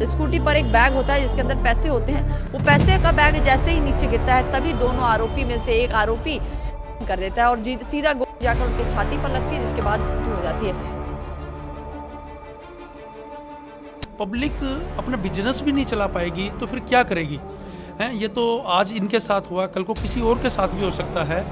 Scooty पर एक bag होता है जिसके अंदर पैसे होते हैं। वो पैसे का बैग जैसे ही नीचे गिरता है तभी दोनों आरोपी में से एक आरोपी कर देता है और सीधा गोली जाकर उनके छाती पर लगती है, जिसके बाद मृत्यु हो जाती है। पब्लिक अपना बिजनेस भी नहीं चला पाएगी तो फिर क्या करेगी? हैं, ये तो आज इनके साथ हुआ, कल को किसी और के साथ भी हो सकता है।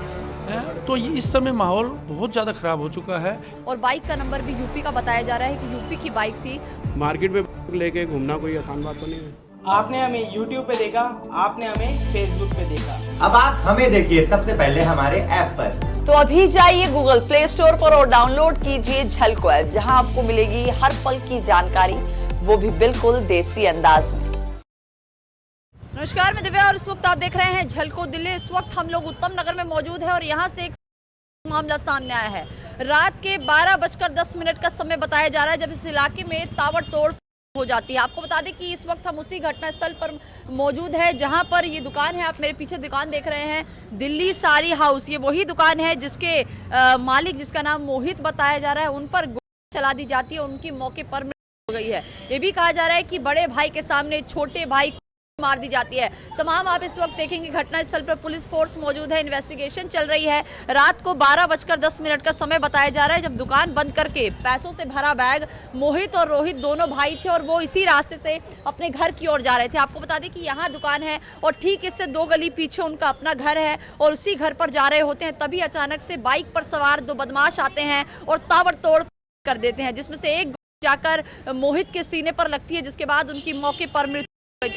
तो ये इस समय माहौल बहुत ज़्यादा ख़राब हो चुका है। और बाइक का नंबर भी यूपी का बताया जा रहा है कि यूपी की बाइक थी। मार्केट में लेके घूमना कोई आसान बात तो नहीं है। आपने हमें YouTube पे देखा, आपने हमें Facebook पे देखा। अब आप हमें देखिए सबसे पहले हमारे ऐप पर। तो अभी जाइए गूगल प्ले स्टोर पर और डाउनलोड कीजिए झलको ऐप, जहां आपको मिलेगी हर पल की जानकारी, वो भी बिल्कुल देसी अंदाज में। नमस्कार, मैं दिव्या और इस वक्त आप देख रहे हैं झलको दिल्ली। इस वक्त हम लोग उत्तम नगर में मौजूद है और यहाँ से एक मामला सामने आया है। रात के 12:10 का समय बताया जा रहा है जब इस इलाके में ताबड़तोड़ हो जाती है। आपको बता दें कि इस वक्त हम उसी घटनास्थल पर मौजूद है जहां पर ये दुकान है। आप मेरे पीछे दुकान देख रहे हैं, दिल्ली साड़ी हाउस। ये वही दुकान है जिसके मालिक, जिसका नाम मोहित बताया जा रहा है, उन पर गोली चला दी जाती है, उनकी मौके पर मृत्यु हो गई है। ये भी कहा जा रहा है कि बड़े भाई के सामने छोटे भाई को मार दी जाती है। तमाम आप इस वक्त देखेंगे घटनास्थल पर पुलिस फोर्स मौजूद है, इन्वेस्टिगेशन चल रही है। रात को 12:10 का समय बताया जा रहा है जब दुकान बंद करके पैसों से भरा बैग मोहित और रोहित दोनों भाई थे और वो इसी रास्ते से अपने घर की ओर जा रहे थे। आपको बता दें कि यहाँ दुकान है और ठीक इससे 2 गली पीछे उनका अपना घर है और उसी घर पर जा रहे होते हैं। तभी अचानक से बाइक पर सवार 2 बदमाश आते हैं और ताबड़तोड़ कर देते हैं, जिसमें से एक जाकर मोहित के सीने पर लगती है, जिसके बाद उनकी मौके पर मृत्यु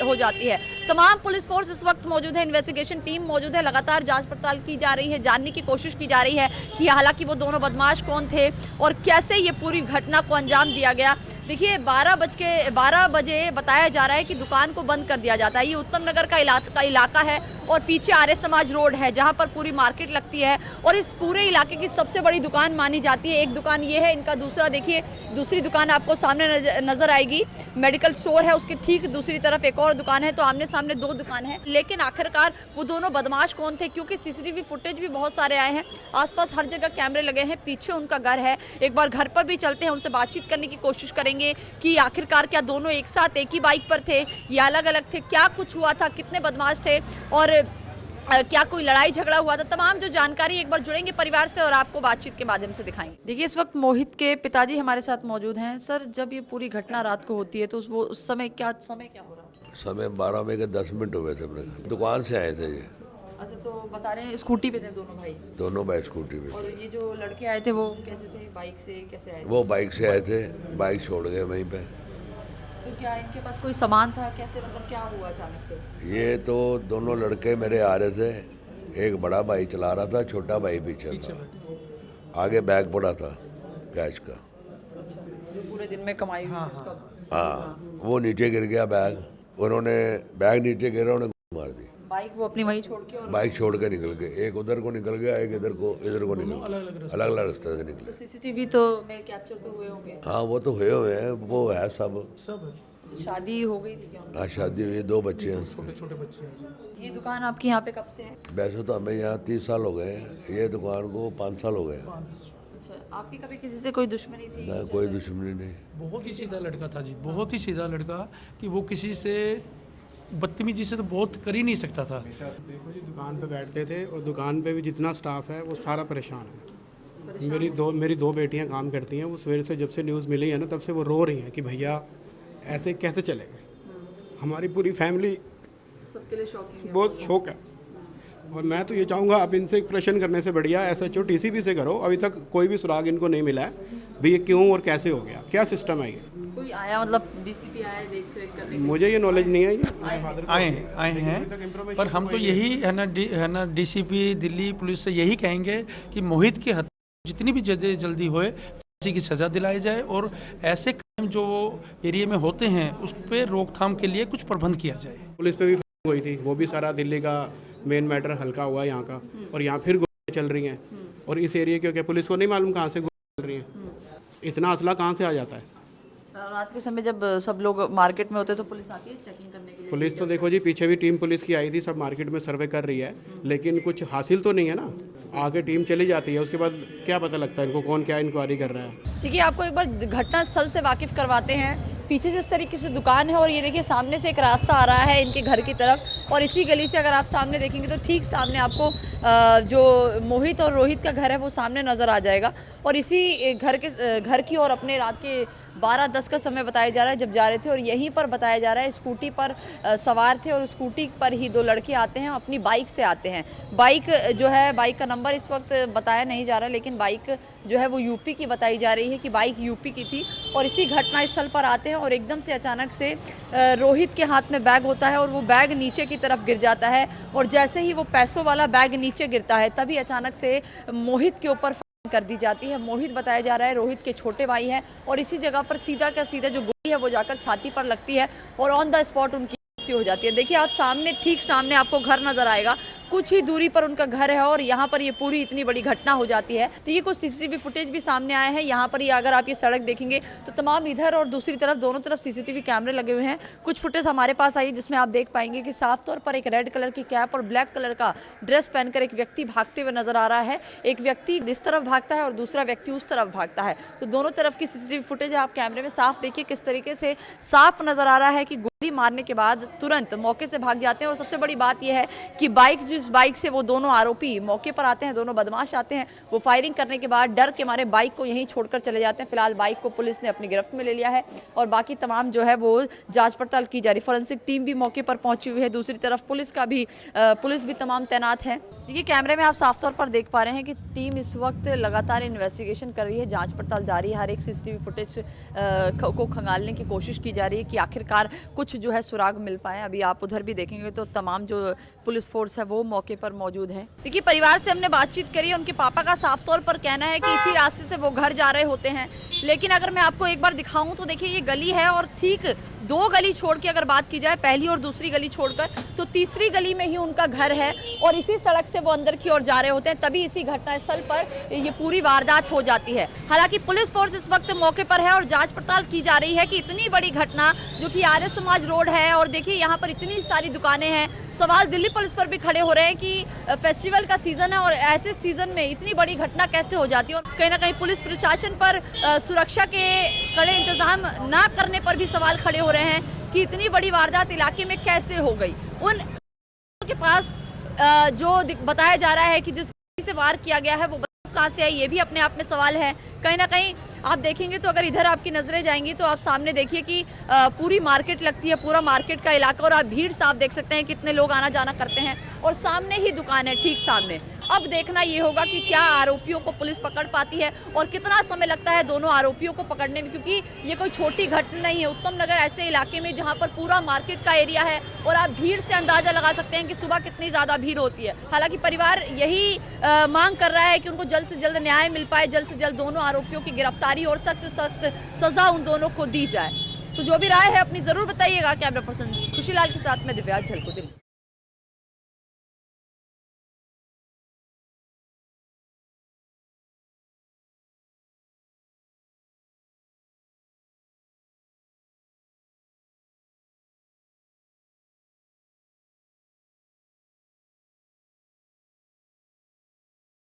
हो जाती है। तमाम पुलिस फोर्स इस वक्त मौजूद है, इन्वेस्टिगेशन टीम मौजूद है, लगातार जांच पड़ताल की जा रही है, जानने की कोशिश की जा रही है कि हालांकि वो दोनों बदमाश कौन थे और कैसे ये पूरी घटना को अंजाम दिया गया। देखिए 12 बजे बताया जा रहा है कि दुकान को बंद कर दिया जाता है। ये उत्तम नगर का इलाका है और पीछे आर्य समाज रोड है जहाँ पर पूरी मार्केट लगती है और इस पूरे इलाके की सबसे बड़ी दुकान मानी जाती है। एक दुकान ये है, इनका दूसरा देखिए, दूसरी दुकान आपको सामने नजर आएगी, मेडिकल स्टोर है, उसके ठीक दूसरी तरफ एक और दुकान है। तो आमने सामने 2 दुकान है। लेकिन आखिरकार वो दोनों बदमाश कौन थे, क्योंकि सीसीटीवी फुटेज भी बहुत सारे आए हैं, आसपास हर जगह कैमरे लगे हैं, पीछे उनका घर है। एक बार घर पर भी चलते हैं, उनसे बातचीत करने की कोशिश करेंगे कि आखिरकार क्या दोनों एक साथ एक ही बाइक पर थे या अलग अलग थे, क्या कुछ हुआ था, कितने बदमाश थे और क्या कोई लड़ाई झगड़ा हुआ था। तमाम जो जानकारी एक बार जुड़ेंगे परिवार से और आपको बातचीत के माध्यम से दिखाएंगे। देखिए इस वक्त मोहित के पिताजी हमारे साथ मौजूद हैं। सर, जब ये पूरी घटना रात को होती है तो उस समय क्या हो रहा है? समय 12 बजे के 10 मिनट हुए थे। अपने दुकान से आए थे ये। अच्छा, तो बता रहे हैं स्कूटी पे थे दोनों भाई स्कूटी पे। और ये जो लड़के आए थे वो कैसे थे, बाइक से कैसे आए थे? वो बाइक से आए थे, बाइक छोड़ गए वहीं पे। तो क्या इनके पास कोई सामान था, कैसे, मतलब क्या हुआ अचानक से? ये तो दोनों लड़के मेरे आ रहे थे, एक बड़ा भाई चला रहा था, छोटा भाई पीछे था, आगे बैग पड़ा था कैश का। अच्छा, जो पूरे दिन में कमाई हुई उसका? हाँ, वो नीचे गिर गया बैग, उन्होंने बैग नीचे गिरा, उन्होंने मार दी। बाइक वो अपनी वहीं छोड़ के? और बाइक छोड़ के निकल गए, एक उधर को निकल गया, एक इधर को निकल गया, अलग अलग रास्ते से निकले। तो सीसीटीवी तो में कैप्चर तो हुए होंगे? हाँ, वो तो हुए हैं, वो है सब। शादी हो गई थी क्या? हाँ, शादी हुई, 2 बच्चे हैं, छोटे बच्चे हैं। ये दुकान आपकी यहाँ पे कब से है? वैसे तो हमें यहाँ 30 साल हो गए हैं, ये दुकान को 5 साल हो गए हैं। अच्छा, आपकी कभी किसी से कोई दुश्मनी थी? ना, कोई दुश्मनी नहीं। बहुत ही सीधा लड़का था जी, बहुत ही सीधा लड़का कि वो किसी से बदतमीजी से तो बहुत कर ही नहीं सकता था। देखो जी, दुकान पे बैठते थे और दुकान पे भी जितना स्टाफ है वो सारा परेशान है। मेरी दो बेटियां काम करती हैं, वो सवेरे से जब से न्यूज़ मिली है ना तब से वो रो रही हैं कि भैया ऐसे कैसे चलेगा। हमारी पूरी फैमिली सबके लिए शॉकिंग है, बहुत शौक है। और मैं तो ये चाहूँगा आप इनसे प्रश्न करने से बढ़िया SHO TCP से करो। अभी तक कोई भी सुराग इनको नहीं मिला है भी ये क्यों और कैसे हो गया, क्या सिस्टम है ये। कोई आया, मतलब DCP आया देख रेख करने? मुझे ये नॉलेज नहीं है। ये आए हैं, पर हम तो यही है ना DCP दिल्ली पुलिस से यही कहेंगे कि मोहित की हत्या जितनी भी जल्दी होए, फांसी की सज़ा दिलाई जाए और ऐसे क्राइम जो एरिया में होते हैं उस पर रोकथाम के लिए कुछ प्रबंध किया जाए। पुलिस पे भी हुई थी, वो भी सारा दिल्ली का मेन मैटर हल्का हुआ यहाँ का, और यहाँ फिर गोलियाँ चल रही हैं और इस एरिया के क्या पुलिस को नहीं मालूम कहाँ से गोलियाँ चल रही हैं, इतना असला कहाँ से आ जाता है। रात के समय जब सब लोग मार्केट में होते तो पुलिस आती है चेकिंग करने के लिए? पुलिस तो देखो जी, पीछे भी टीम पुलिस की आई थी, सब मार्केट में सर्वे कर रही है, लेकिन कुछ हासिल तो नहीं है ना। आगे टीम चली जाती है, उसके बाद क्या पता लगता है इनको कौन क्या इंक्वायरी कर रहा है। देखिए आपको एक बार घटना स्थल से वाकिफ करवाते हैं पीछे से इस तरीके से दुकान है और ये देखिए सामने से एक रास्ता आ रहा है इनके घर की तरफ और इसी गली से अगर आप सामने देखेंगे तो ठीक सामने आपको जो मोहित और रोहित का घर है वो सामने नज़र आ जाएगा। और इसी घर की और अपने रात के 12:10 का समय बताया जा रहा है जब जा रहे थे और यहीं पर बताया जा रहा है स्कूटी पर सवार थे और स्कूटी पर ही दो लड़के आते हैं, अपनी बाइक से आते हैं। बाइक जो है, बाइक का नंबर इस वक्त बताया नहीं जा रहा, लेकिन बाइक जो है वो यूपी की बताई जा रही है कि बाइक यूपी की थी। और इसी घटनास्थल पर आते हैं और एकदम से अचानक से रोहित के हाथ में बैग होता है और वो बैग नीचे की तरफ गिर जाता है और जैसे ही वो पैसों वाला बैग नीचे गिरता है तभी अचानक से मोहित के ऊपर कर दी जाती है। मोहित बताया जा रहा है रोहित के छोटे भाई हैं और इसी जगह पर सीधा का सीधा जो गोली है वो जाकर छाती पर लगती है और ऑन द स्पॉट उनकी मृत्यु हो जाती है। देखिए आप सामने, ठीक सामने आपको घर नजर आएगा, कुछ ही दूरी पर उनका घर है और यहाँ पर ये पूरी इतनी बड़ी घटना हो जाती है। तो ये कुछ सीसीटीवी फुटेज भी सामने आए हैं। यहाँ पर ये अगर आप ये सड़क देखेंगे तो तमाम इधर और दूसरी तरफ दोनों तरफ सीसीटीवी कैमरे लगे हुए हैं। कुछ फुटेज हमारे पास आई जिसमें आप देख पाएंगे कि साफ तौर पर एक रेड कलर की कैप और ब्लैक कलर का ड्रेस पहनकर एक व्यक्ति भागते हुए नजर आ रहा है। एक व्यक्ति इस तरफ भागता है और दूसरा व्यक्ति उस तरफ भागता है। तो दोनों तरफ की सीसीटीवी फुटेज आप कैमरे में साफ देखिए किस तरीके से साफ नजर आ रहा है कि गोली मारने के बाद तुरंत मौके से भाग जाते हैं। और सबसे बड़ी बात यह है कि जिस बाइक से वो दोनों आरोपी मौके पर आते हैं, दोनों बदमाश आते हैं, वो फायरिंग करने के बाद डर के मारे बाइक को यहीं छोड़कर चले जाते हैं। फिलहाल बाइक को पुलिस ने अपनी गिरफ्त में ले लिया है और बाकी तमाम जो है वो जांच पड़ताल की जा रही है। फॉरेंसिक टीम भी मौके पर पहुंची हुई है, दूसरी तरफ पुलिस भी तमाम तैनात है। देखिए कैमरे में आप साफ तौर पर देख पा रहे हैं कि टीम इस वक्त लगातार इन्वेस्टिगेशन कर रही है, जांच पड़ताल जारी है। हर एक सीसीटीवी फुटेज को खंगालने की कोशिश की जा रही है कि आखिरकार कुछ जो है सुराग मिल पाए। अभी आप उधर भी देखेंगे तो तमाम जो पुलिस फोर्स है वो मौके पर मौजूद है। देखिए परिवार से हमने बातचीत करी, उनके पापा का साफ तौर पर कहना है कि इसी रास्ते से वो घर जा रहे होते हैं। लेकिन अगर मैं आपको एक बार दिखाऊं तो देखिए ये गली है और ठीक 2 गली छोड़ के अगर बात की जाए, पहली और दूसरी गली छोड़कर, तो तीसरी गली में ही उनका घर है और इसी सड़क से वो अंदर की ओर जा रहे होते हैं। तभी इसी घटनास्थल पर ये पूरी वारदात हो जाती है। हालांकि पुलिस फोर्स इस वक्त मौके पर है और जांच पड़ताल की जा रही है कि इतनी बड़ी घटना जो कि आर्य समाज रोड है और देखिए यहाँ पर इतनी सारी दुकानें हैं। सवाल दिल्ली पुलिस पर भी खड़े हो रहे हैं कि फेस्टिवल का सीजन है और ऐसे सीजन में इतनी बड़ी घटना कैसे हो जाती है। और कहीं ना कहीं पुलिस प्रशासन पर सुरक्षा के कड़े इंतजाम न करने पर भी सवाल खड़े हो रहे हैं कि इतनी बड़ी वारदात इलाके में कैसे हो गई। उन के पास जो बताया जा रहा है कि जिस से वार किया गया है वो कहां से आई, ये भी अपने आप में सवाल है। कहीं ना कहीं आप देखेंगे तो अगर इधर आपकी नजरें जाएंगी तो आप सामने देखिए कि पूरी मार्केट लगती है, पूरा मार्केट का इलाका, और आप भीड़ साफ देख सकते हैं कितने लोग आना जाना करते हैं और सामने ही दुकान है ठीक सामने। अब देखना ये होगा कि क्या आरोपियों को पुलिस पकड़ पाती है और कितना समय लगता है दोनों आरोपियों को पकड़ने में, क्योंकि ये कोई छोटी घटना नहीं है। उत्तम नगर ऐसे इलाके में जहां पर पूरा मार्केट का एरिया है और आप भीड़ से अंदाजा लगा सकते हैं कि सुबह कितनी ज़्यादा भीड़ होती है। हालांकि परिवार यही मांग कर रहा है कि उनको जल्द से जल्द न्याय मिल पाए, जल्द से जल्द दोनों आरोपियों की गिरफ्तारी और सख्त से सख्त सजा उन दोनों को दी जाए। तो जो भी राय है अपनी ज़रूर बताइएगा। कैमरा पर्सन खुशीलाल के साथ में दिव्या झलको, दिल्ली।